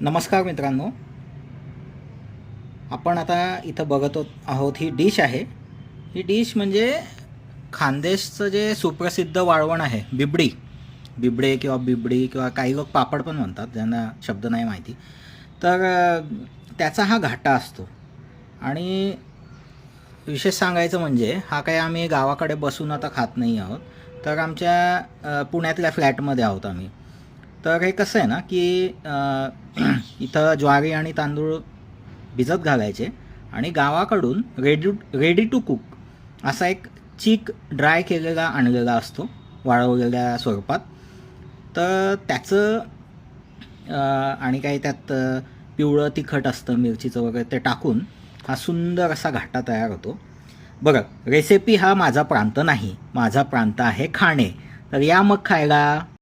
नमस्कार मित्रांनो, आपण आता इथं बघत आहोत ही डिश आहे. ही डिश म्हणजे खानदेशचं जे सुप्रसिद्ध वाळवण आहे, बिबडी बिबडे किंवा बिबडी किंवा काही लोक पापड पण म्हणतात, ज्यांना शब्द नाही माहिती. तर त्याचा हा घाटा असतो. आणि विशेष सांगायचं म्हणजे हा काही आम्ही गावाकडे बसून आता खात नाही आहोत, तर आमच्या पुण्यातल्या फ्लॅटमध्ये आहोत आम्ही. तर हे कसं आहे ना की इथं ज्वारी आणि तांदूळ भिजत घालायचे आणि गावाकडून रेडी टू कुक असा एक चीक ड्राय केलेला आणलेला असतो वाळवलेल्या स्वरूपात. तर त्याचं आणि काही त्यात पिवळं तिखट असतं, मिरचीचं वगैरे, ते टाकून हा सुंदर असा घाटा तयार होतो. बघा, रेसिपी हा माझा प्रांत नाही, माझा प्रांत आहे खाणे. तर या मग खायला.